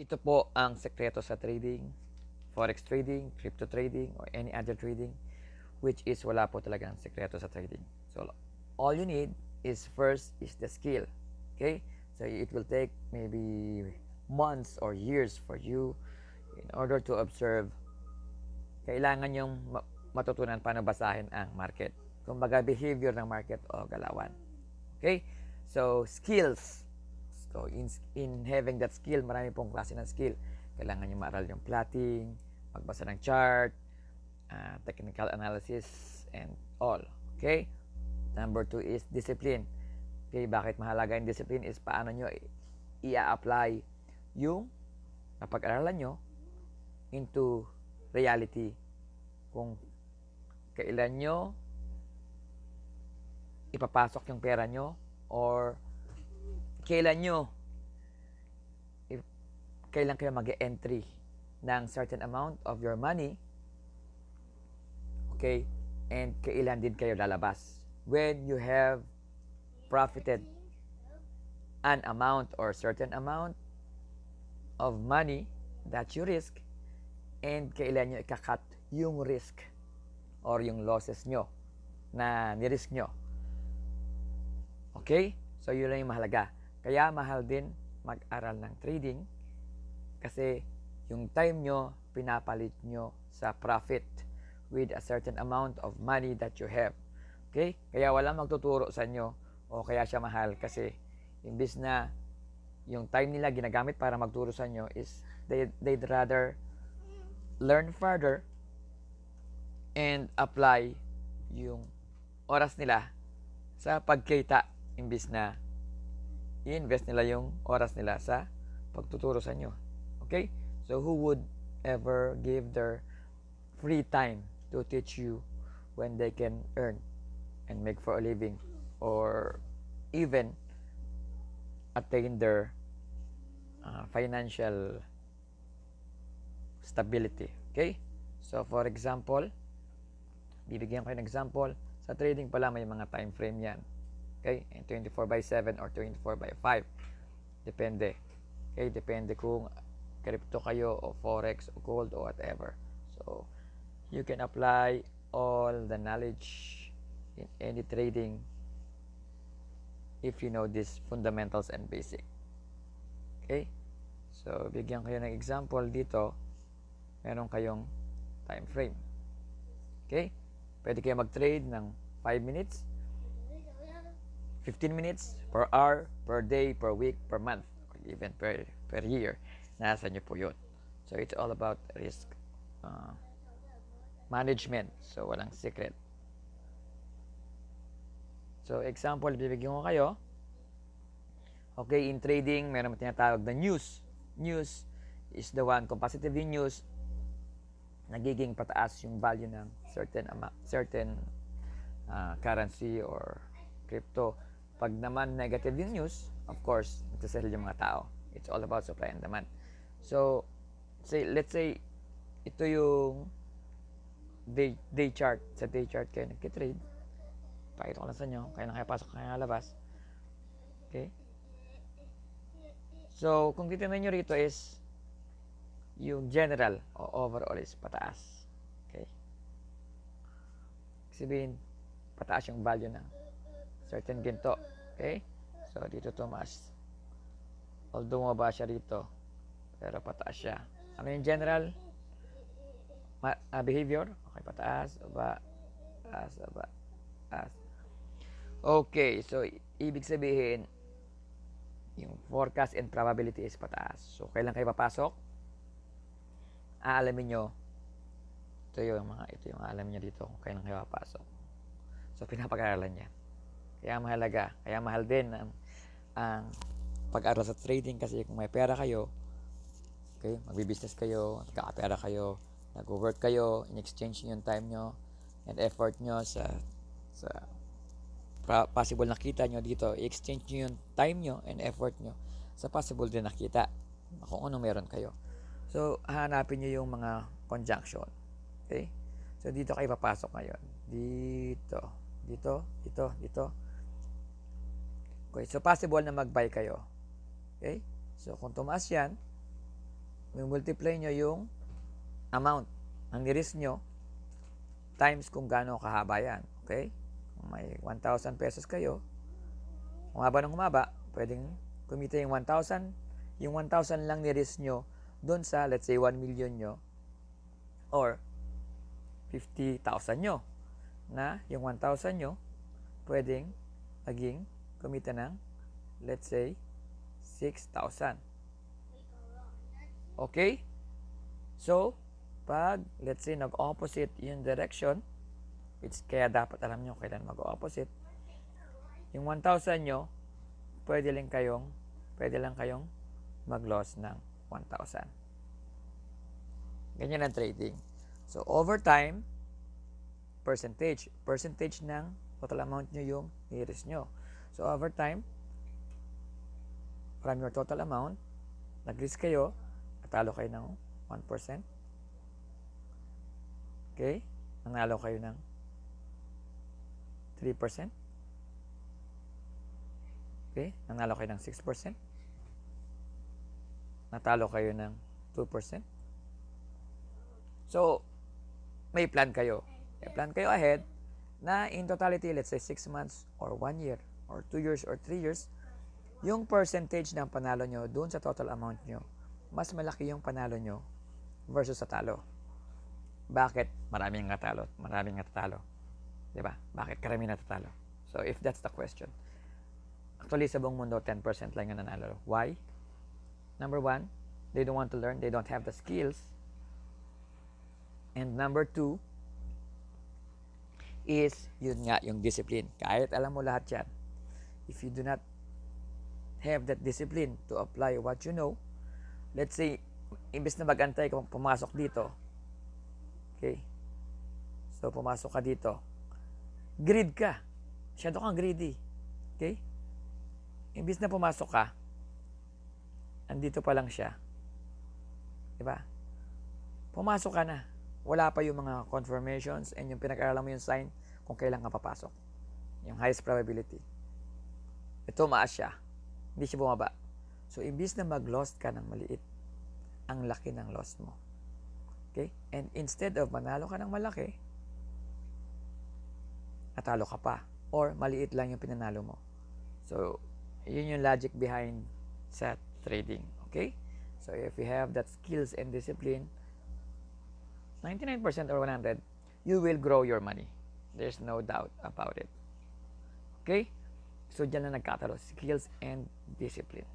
Ito po ang sekreto sa trading, forex trading, crypto trading, or any other trading, which is wala po talagang sekreto sa trading. So, all you need is first is the skill. Okay? So, it will take maybe months or years for you in order to observe. Kailangan yung matutunan paano basahin ang market. Kumbaga, behavior ng market o galawan. Okay? So, skills. So, in having that skill, marami pong klase ng skill. Kailangan nyo maaral yung plotting, magbasa ng chart, technical analysis, and all. Okay? Number 2 is discipline. Okay, bakit mahalaga yung discipline is paano nyo i-apply yung napag-aralan nyo into reality. Kung kailan nyo ipapasok yung pera nyo or kailan kayo mag-entry ng certain amount of your money, okay, and kailan din kayo lalabas when you have profited an amount or certain amount of money that you risk, and kailan nyo ikakat yung risk or yung losses nyo na nirisk nyo. Okay? So, yun lang yung mahalaga. Kaya mahal din mag-aral ng trading kasi yung time nyo, pinapalit nyo sa profit with a certain amount of money that you have. Okay? Kaya walang magtuturo sa inyo o kaya siya mahal kasi imbis na yung time nila ginagamit para magturo sa inyo is they'd rather learn further and apply yung oras nila sa pagkita imbis na i-invest nila yung oras nila sa pagtuturo sa inyo. Okay? So, who would ever give their free time to teach you when they can earn and make for a living or even attain their financial stability? Okay? So, for example, bibigyan ko ng example. Sa trading pala, may mga time frame yan. Okay? 24/7 or 24/5. Depende. Okay? Depende kung crypto kayo o forex o gold o whatever. So, you can apply all the knowledge in any trading if you know these fundamentals and basic. Okay? So, bigyan kayo ng example dito. Meron kayong time frame. Okay? Pwede kayo mag-trade ng 5 minutes, 15 minutes, per hour, per day, per week, per month, or even per year. Nasa nyo po yun. So, it's all about risk management. So, walang secret. So, example, bibigyan ko kayo. Okay, in trading, meron tinatawag na news. News is the one, kung positive yung news, nagiging pataas yung value ng certain currency or crypto. Pag naman negative yung news, of course, nagsasell yung mga tao. It's all about supply and demand. So, let's say, ito yung day chart. Sa day chart kayo nagkitrade. Pakita ko lang sa inyo. Kaya na kayo pasok, kaya na labas. Okay? So, kung titignan nyo rito is yung general o overall is pataas. Okay? Sabihin, pataas yung value ng certain ginto. Okay? So, dito tumaas. Although mababa siya dito, pero pataas siya. Ano yung general behavior? Okay, pataas, baba, taas, baba, taas. Okay, so, ibig sabihin, yung forecast and probability is pataas. So, kailan kayo papasok? Aalamin nyo, ito yung aalamin nyo dito kung kailan kayo papasok. So, pinapag-aralan yan. Kaya mahalaga, kaya mahal din ang pag-aral sa trading kasi kung may pera kayo, okay, magbi-business kayo, nagkakapera kayo, nag-work kayo, in-exchange nyo yung time nyo and effort nyo sa possible na kita nyo dito, i-exchange nyo yung time nyo and effort nyo sa possible din nakita kung ano meron kayo. So, hanapin nyo yung mga conjunction. Okay? So, dito kayo papasok ngayon. Dito. Okay, so possible na mag-buy kayo. Okay? So, kung tumaas yan, multiply nyo yung amount ang ni-risk nyo times kung gaano kahaba yan. Okay? Kung may 1,000 pesos kayo, humaba ng humaba, pwedeng kumita yung 1,000. Yung 1,000 lang ni-risk nyo doon sa, let's say, 1 million nyo or 50,000 nyo na yung 1,000 nyo pwedeng maging kumita ng, let's say, 6,000. Okay? So, pag, let's say, nag-opposite yung direction, which kaya dapat alam nyo kailan mag-opposite, yung 1,000 nyo, pwede lang kayong mag-loss ng 1,000. Ganyan ang trading. So, over time, percentage ng total amount nyo yung i-risk nyo. So, over time, from your total amount, nag-risk kayo, natalo kayo ng 1%. Okay? Nanalo kayo ng 3%. Okay? Nanalo kayo ng 6%. Natalo kayo ng 2%. So, may plan kayo. May plan kayo ahead na in totality, let's say 6 months or 1 year or 2 years or 3 years, yung percentage ng panalo nyo doon sa total amount nyo, mas malaki yung panalo nyo versus sa talo. Bakit? Maraming natatalo. Diba? Bakit karami natatalo? So, if that's the question. Actually, sa buong mundo, 10% lang yung nanalo. Why? Number 1, they don't want to learn. They don't have the skills. And number 2 is, yun nga, yung discipline. Kahit alam mo lahat yan, if you do not have that discipline to apply what you know, let's say, imbes na mag-antay kung pumasok dito, okay, so pumasok ka dito, greed ka, masyado kang greedy, okay, imbes na pumasok ka, andito pa lang siya, diba, pumasok ka na, wala pa yung mga confirmations and yung pinag-aralan mo yung sign kung kailan ka papasok. Yung highest probability. Ito, tumaas siya. Hindi siya bumaba. So, imbis na mag-loss ka ng maliit, ang laki ng loss mo. Okay? And instead of manalo ka ng malaki, natalo ka pa. Or maliit lang yung pinanalo mo. So, yun yung logic behind sa trading. Okay? So, if you have that skills and discipline, 99% or 100, you will grow your money. There's no doubt about it. Okay? So, dyan na nagkatalo. Skills and discipline.